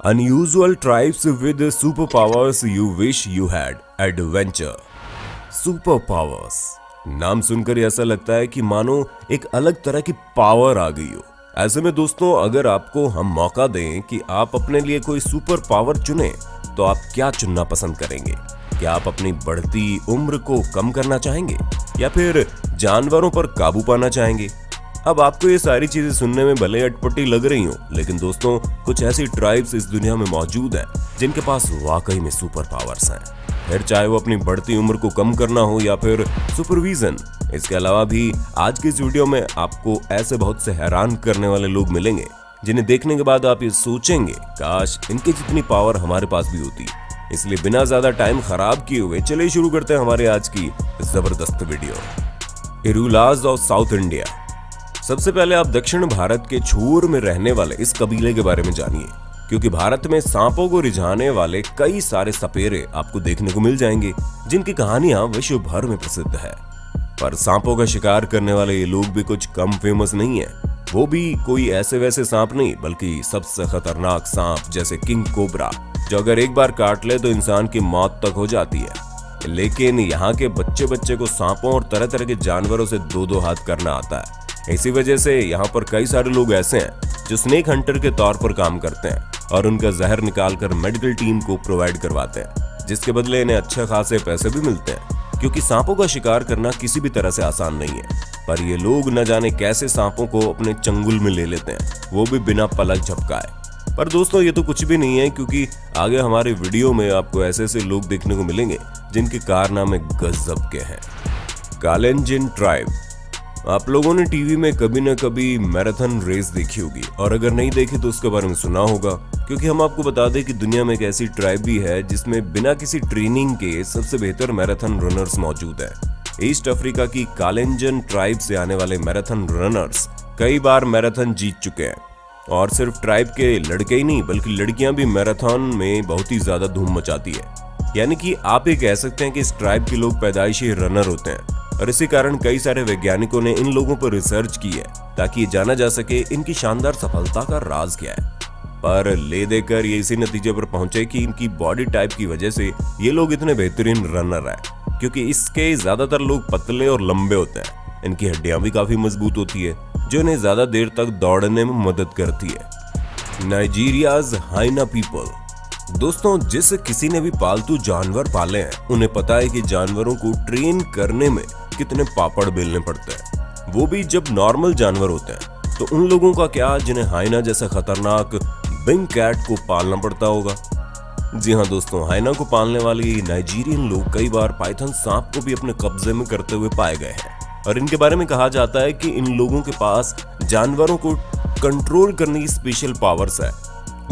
Unusual tribes with superpowers you wish you had. Adventure. Superpowers. नाम सुनकर ऐसा लगता है कि मानो एक अलग तरह की पावर आ गई हो। ऐसे में दोस्तों, अगर आपको हम मौका दें कि आप अपने लिए कोई सुपर पावर चुने, तो आप क्या चुनना पसंद करेंगे? क्या आप अपनी बढ़ती उम्र को कम करना चाहेंगे या फिर जानवरों पर काबू पाना चाहेंगे? अब आपको ये सारी चीजें सुनने में भले अटपटी लग रही हो, लेकिन दोस्तों कुछ ऐसी ट्राइब्स इस दुनिया में मौजूद हैं जिनके पास वाकई में सुपर पावर्स हैं। फिर चाहे वो अपनी बढ़ती उम्र को कम करना हो या फिर सुपरविजन। इसके अलावा भी आज के इस वीडियो में आपको ऐसे बहुत से हैरान करने वाले लोग मिलेंगे जिन्हें देखने के बाद आप ये सोचेंगे, काश इनकी जितनी पावर हमारे पास भी होती। इसलिए बिना ज्यादा टाइम खराब किए हुए चलिए शुरू करते हैं हमारे आज की जबरदस्त video. Irulas of south India. सबसे पहले आप दक्षिण भारत के छोर में रहने वाले इस कबीले के बारे में जानिए, क्योंकि भारत में सांपों को रिझाने वाले कई सारे सपेरे आपको देखने को मिल जाएंगे जिनकी कहानियां विश्व भर में प्रसिद्ध है। पर सांपों का शिकार करने वाले ये लोग भी कुछ कम फेमस नहीं है। वो भी कोई ऐसे वैसे सांप नहीं, बल्कि सबसे खतरनाक सांप जैसे किंग कोबरा, जो अगर एक बार काट ले तो इंसान की मौत तक हो जाती है। लेकिन यहाँ के बच्चे बच्चे को सांपों और तरह तरह के जानवरों से दो दो हाथ करना आता है। इसी वजह से यहाँ पर कई सारे लोग ऐसे हैं जो स्नेक हंटर के तौर पर काम करते हैं और उनका जहर निकालकर मेडिकल टीम को प्रोवाइड करवाते हैं, जिसके बदले इन्हें अच्छे खासे पैसे भी मिलते हैं, क्योंकि सांपों का शिकार करना किसी भी तरह से आसान नहीं है। पर ये लोग न जाने कैसे सांपों को अपने चंगुल में ले लेते हैं, वो भी बिना पलक झपकाए। पर दोस्तों ये तो कुछ भी नहीं है, क्योंकि आगे हमारे वीडियो में आपको ऐसे ऐसे लोग देखने को मिलेंगे जिनके कारनामे गजब के हैं। कालेंजिन ट्राइब। आप लोगों ने टीवी में कभी न कभी मैराथन रेस देखी होगी, और अगर नहीं देखी तो उसके बारे में सुना होगा, क्योंकि हम आपको बता दें कि दुनिया में एक ऐसी ट्राइब भी है जिसमें बिना किसी ट्रेनिंग के सबसे बेहतर मैराथन रनर्स मौजूद है। ईस्ट अफ्रीका की कालेंजन ट्राइब से आने वाले मैराथन रनर्स कई बार मैराथन जीत चुके हैं, और सिर्फ ट्राइब के लड़के ही नहीं बल्कि लड़कियां भी मैराथन में बहुत ही ज्यादा धूम मचाती है। यानी कि आप ये कह सकते हैं कि इस ट्राइब के लोग पैदाइशी रनर होते हैं, और इसी कारण कई सारे वैज्ञानिकों ने इन लोगों पर रिसर्च की है ताकि ये जाना जा सके इनकी शानदार सफलता का राज क्या है। पर ले देकर ये इसी नतीजे पर पहुंचे कि इनकी बॉडी टाइप की वजह से ये लोग इतने बेहतरीन रनर है, क्योंकि इसके ज्यादातर लोग पतले और लंबे होते हैं। इनकी हड्डियां भी काफी मजबूत होती है, जो इन्हें ज्यादा देर तक दौड़ने में मदद करती है। नाइजीरियाज हाइना पीपल। दोस्तों, जिस किसी ने भी पालतू जानवर पाले हैं उन्हें पता है कि जानवरों को ट्रेन करने में कितने पापड़ बेलने पड़ते हैं, वो भी जब नॉर्मल जानवर होते हैं। तो उन लोगों का क्या जिन्हें हाइना जैसा खतरनाक बिग कैट को पालना पड़ता होगा। जी हाँ दोस्तों, हाइना को पालने वाले नाइजीरियन लोग कई बार पाइथन सांप को भी अपने कब्जे में करते हुए पाए गए हैं, और इनके बारे में कहा जाता है कि इन लोगों के पास जानवरों को कंट्रोल करने की स्पेशल पावर्स है,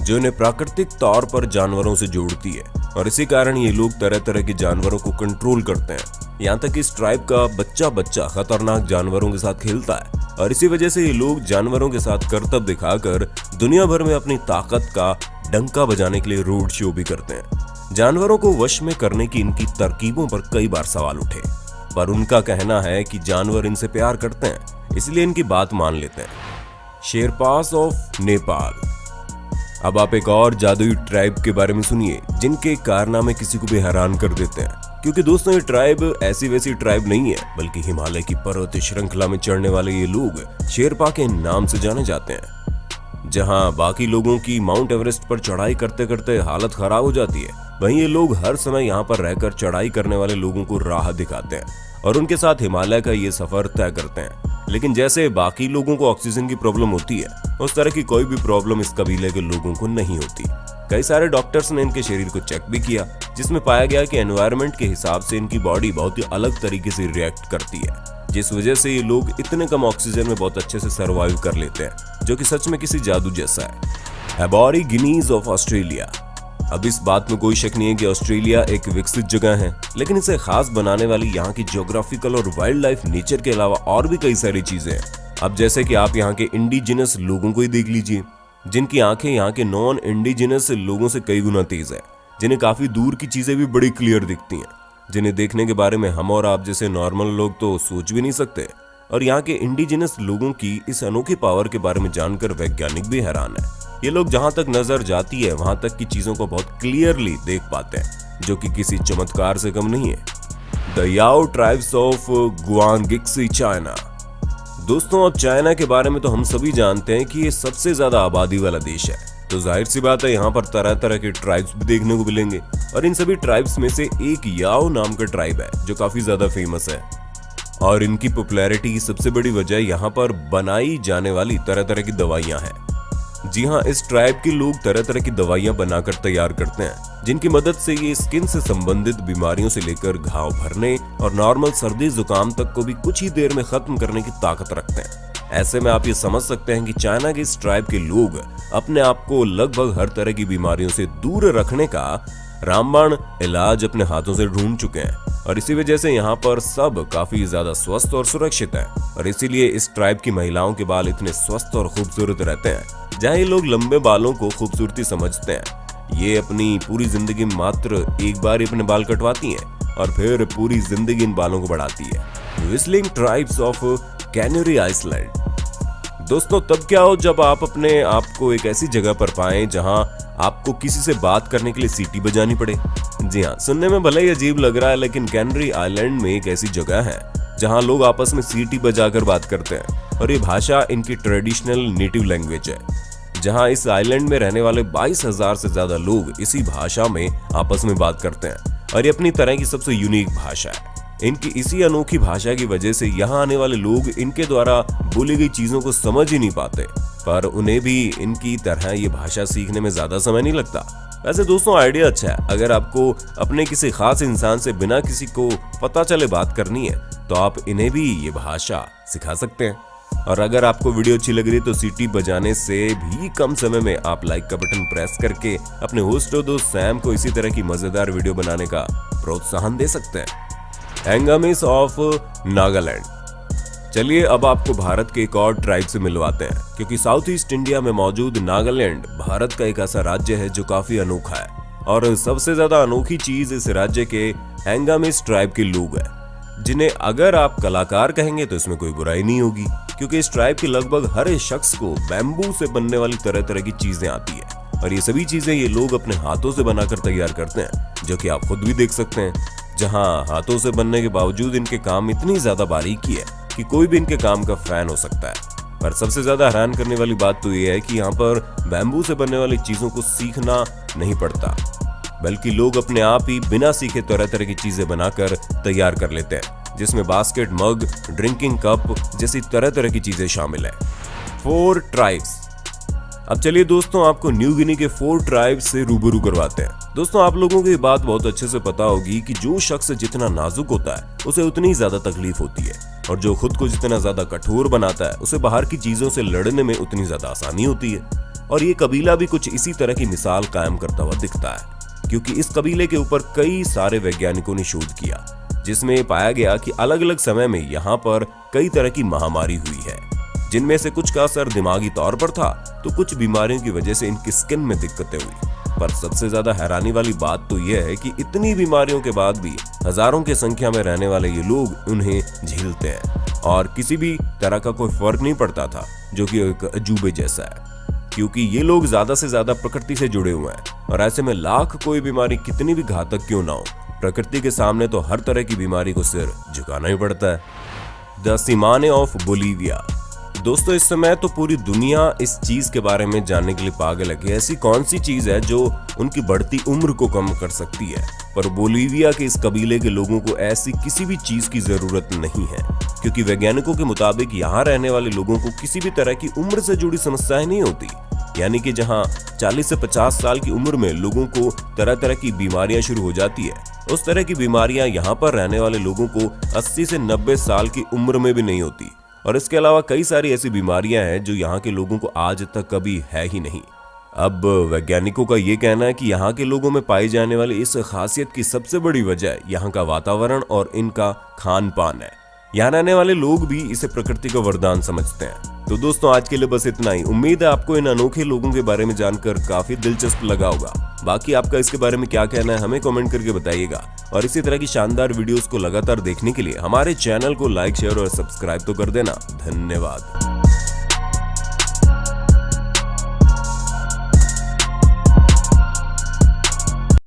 जो इन्हें प्राकृतिक तौर पर जानवरों से जोड़ती है, और इसी कारण ये लोग तरह तरह के जानवरों को कंट्रोल करते हैं। यहाँ तक कि इस ट्राइब का बच्चा बच्चा खतरनाक जानवरों के साथ खेलता है, और इसी वजह से ये लोग जानवरों के साथ करतब दिखाकर दुनिया भर में अपनी ताकत का डंका बजाने के लिए रोड शो भी करते हैं। जानवरों को वश में करने की इनकी तरकीबों पर कई बार सवाल उठे, पर उनका कहना है कि जानवर इनसे प्यार करते हैं, इसलिए इनकी बात मान लेते हैं। Sherpas of Nepal. अब आप एक और जादुई ट्राइब के बारे में सुनिए जिनके कारनामे किसी को भी हैरान कर देते हैं, क्योंकि दोस्तों ये ट्राइब ऐसी वैसी ट्राइब नहीं है, बल्कि हिमालय की पर्वत श्रृंखला में चढ़ने वाले ये लोग शेरपा के नाम से जाने जाते हैं। जहां बाकी लोगों की माउंट एवरेस्ट पर चढ़ाई करते करते हालत खराब हो जाती है, वहीं ये लोग हर समय यहाँ पर रहकर चढ़ाई करने वाले लोगों को राह दिखाते हैं और उनके साथ हिमालय का ये सफर तय करते हैं। लेकिन जैसे बाकी लोगों को ऑक्सीजन की प्रॉब्लम होती है, उस तरह की कोई भी प्रॉब्लम इस कबीले के लोगों को नहीं होती। कई सारे डॉक्टर्स ने इनके शरीर को चेक भी किया, जिसमें पाया गया कि एनवायरनमेंट के हिसाब से इनकी बॉडी बहुत ही अलग तरीके से रिएक्ट करती है, जिस वजह से ये लोग इतने कम ऑक्सीजन में बहुत अच्छे से सर्वाइव कर लेते हैं, जो कि सच में किसी जादू जैसा है। एबॉरिजिनीज ऑफ ऑस्ट्रेलिया। अब इस बात में कोई शक नहीं है कि ऑस्ट्रेलिया एक विकसित जगह है, लेकिन इसे खास बनाने वाली यहाँ की ज्योग्राफिकल और वाइल्ड लाइफ नेचर के अलावा और भी कई सारी चीजें हैं। अब जैसे कि आप यहाँ के इंडिजिनस लोगों को ही देख लीजिए, जिनकी आंखें यहाँ के नॉन इंडिजिनस लोगों से कई गुना तेज है, जिन्हें काफी दूर की चीजें भी बड़ी क्लियर दिखती हैं, जिन्हें देखने के बारे में हम और आप जैसे नॉर्मल लोग तो सोच भी नहीं सकते। और यहाँ के इंडिजिनस लोगों की इस अनोखी पावर के बारे में जानकर वैज्ञानिक भी हैरान है। ये लोग जहां तक नजर जाती है वहां तक की चीजों को बहुत क्लियरली देख पाते हैं, जो कि किसी चमत्कार से कम नहीं है। द याओ ट्राइब्स ऑफ गुआंगक्सी चाइना। दोस्तों, अब चाइना के बारे में तो हम सभी जानते हैं कि ये सबसे ज्यादा आबादी वाला देश है, तो जाहिर सी बात है यहाँ पर तरह तरह के ट्राइब्स भी देखने को मिलेंगे। और इन सभी ट्राइब्स में से एक याओ नाम का ट्राइब है जो काफी ज्यादा फेमस है, और इनकी पॉपुलैरिटी की सबसे बड़ी वजह यहाँ पर बनाई जाने वाली तरह तरह की दवाइयां हैं। जी हाँ, इस ट्राइब के लोग तरह तरह की दवाइयां बनाकर तैयार करते हैं, जिनकी मदद से ये स्किन से संबंधित बीमारियों से लेकर घाव भरने और नॉर्मल सर्दी जुकाम तक को भी कुछ ही देर में खत्म करने की ताकत रखते हैं। ऐसे में आप ये समझ सकते हैं कि चाइना के इस ट्राइब के लोग अपने आप को लगभग हर तरह की बीमारियों से दूर रखने का रामबाण इलाज अपने हाथों से ढूंढ चुके हैं, और इसी वजह से यहाँ पर सब काफी ज्यादा स्वस्थ और सुरक्षित है। और इसीलिए इस ट्राइब की महिलाओं के बाल इतने स्वस्थ और खूबसूरत रहते हैं। जहाँ ये लोग लंबे बालों को खूबसूरती समझते हैं, ये अपनी पूरी जिंदगी में मात्र एक बार ही अपने बाल कटवाती हैं और फिर पूरी जिंदगी इन बालों को बढ़ाती है। Whistling tribes of Canary Island. दोस्तों, तब क्या हो जब आप अपने आप को एक ऐसी जगह पर पाएं जहां आपको किसी से बात करने के लिए सीटी बजानी पड़े। जी हाँ, सुनने में भले ही अजीब लग रहा है, लेकिन कैनरी आइलैंड में एक ऐसी जगह है जहां लोग आपस में सीटी बजाकर बात करते हैं, और ये भाषा इनकी ट्रेडिशनल नेटिव लैंग्वेज है। जहां इस आइलैंड में रहने वाले 22,000 से ज्यादा लोग इसी भाषा में आपस में बात करते हैं, और ये अपनी तरह की सबसे यूनिक भाषा है। इनकी इसी अनोखी भाषा की वजह से यहाँ आने वाले लोग इनके द्वारा बोली गई चीजों को समझ ही नहीं पाते, पर उन्हें भी इनकी तरह ये भाषा सीखने में ज्यादा समय नहीं लगता। वैसे दोस्तों, आइडिया अच्छा है। अगर आपको अपने किसी खास इंसान से बिना किसी को पता चले बात करनी है, तो आप इन्हें भी ये भाषा सिखा सकते हैं। और अगर आपको वीडियो अच्छी लग रही है तो सीटी बजाने से भी कम समय में आप लाइक का बटन प्रेस करके अपने होस्ट और दोस्त सैम को इसी तरह की मजेदार वीडियो बनाने का प्रोत्साहन दे सकते हैं। एंगामिस ऑफ नागालैंड। चलिए अब आपको भारत के एक और ट्राइब से मिलवाते हैं, क्योंकि साउथ ईस्ट इंडिया में मौजूद नागालैंड भारत का एक ऐसा राज्य है जो काफी अनोखा है, और सबसे ज्यादा अनोखी चीज इस राज्य के एंगामिस ट्राइब के लोग हैं, जिन्हें अगर आप कलाकार कहेंगे तो इसमें कोई बुराई नहीं होगी, क्योंकि इस ट्राइब के लगभग हर शख्स को बैम्बू से बनने वाली तरह तरह की चीजें आती है, और ये सभी चीजें ये लोग अपने हाथों से बनाकर तैयार करते हैं, जो कि आप खुद भी देख सकते हैं। जहां हाथों से बनने के बावजूद इनके काम इतनी ज्यादा बारीकी है कि कोई भी इनके काम का फैन हो सकता है। पर सबसे ज्यादा हैरान करने वाली बात तो यह है कि यहाँ पर बैम्बू से बनने वाली चीजों को सीखना नहीं पड़ता, बल्कि लोग अपने आप ही बिना सीखे तरह तरह की चीजें बनाकर तैयार कर लेते हैं, जिसमें बास्केट, मग, ड्रिंकिंग कप जैसी तरह तरह की चीजें शामिल है। 4 ट्राइब्स। अब चलिए दोस्तों, आपको न्यू गिनी के 4 ट्राइब्स से रूबरू करवाते हैं। दोस्तों, आप लोगों को ये बात बहुत अच्छे से पता होगी कि जो शख्स जितना नाजुक होता है उसे उतनी ज्यादा तकलीफ होती है, और जो खुद को जितना ज्यादा कठोर बनाता है उसे बाहर की चीजों से लड़ने में उतनी ज्यादा आसानी होती है। और ये कबीला भी कुछ इसी तरह की मिसाल कायम करता हुआ दिखता है, क्योंकि इस कबीले के ऊपर कई सारे वैज्ञानिकों ने शोध किया, जिसमें पाया गया कि अलग अलग समय में यहाँ पर कई तरह की महामारी हुई है, जिनमें से कुछ का असर दिमागी तौर पर था, तो कुछ बीमारियों की वजह से इनकी स्किन में दिक्कतें हुई। पर सबसे ज्यादा हैरानी वाली बात तो यह है कि इतनी बीमारियों के बाद भी हजारों की संख्या में रहने वाले ये लोग उन्हें झेलते हैं, और किसी भी तरह का कोई फर्क नहीं पड़ता था, जो कि एक अजूबे जैसा है, क्योंकि ये लोग ज्यादा से ज्यादा प्रकृति से जुड़े हुए हैं, और ऐसे में लाख कोई बीमारी कितनी भी घातक क्यों ना हो, प्रकृति के सामने तो हर तरह की बीमारी को सिर झुकाना ही पड़ता है। The Tsimane of Bolivia. दोस्तों, इस समय तो पूरी दुनिया इस चीज के बारे में जानने के लिए पागल है कि ऐसी कौन सी चीज है जो उनकी बढ़ती उम्र को कम कर सकती है, पर बोलीविया के इस कबीले के लोगों को ऐसी किसी भी चीज की जरूरत नहीं है, क्योंकि वैज्ञानिकों के मुताबिक यहाँ रहने वाले लोगों को किसी भी तरह की उम्र से जुड़ी समस्याएं नहीं होती। यानी कि जहाँ 40 से 50 साल की उम्र में लोगों को तरह तरह की बीमारियां शुरू हो जाती है, उस तरह की बीमारियां यहाँ पर रहने वाले लोगों को 80 से 90 साल की उम्र में भी नहीं होती। और इसके अलावा कई सारी ऐसी बीमारियां हैं जो यहाँ के लोगों को आज तक कभी है ही नहीं। अब वैज्ञानिकों का ये कहना है कि यहाँ के लोगों में पाई जाने वाली इस खासियत की सबसे बड़ी वजह यहाँ का वातावरण और इनका खान पान है। यहाँ रहने वाले लोग भी इसे प्रकृति का वरदान समझते हैं। तो दोस्तों, आज के लिए बस इतना ही। उम्मीद है आपको इन अनोखे लोगों के बारे में जानकर काफी दिलचस्प लगा होगा। बाकी आपका इसके बारे में क्या कहना है हमें कमेंट करके बताइएगा, और इसी तरह की शानदार वीडियोस को लगातार देखने के लिए हमारे चैनल को लाइक, शेयर और सब्सक्राइब तो कर देना। धन्यवाद।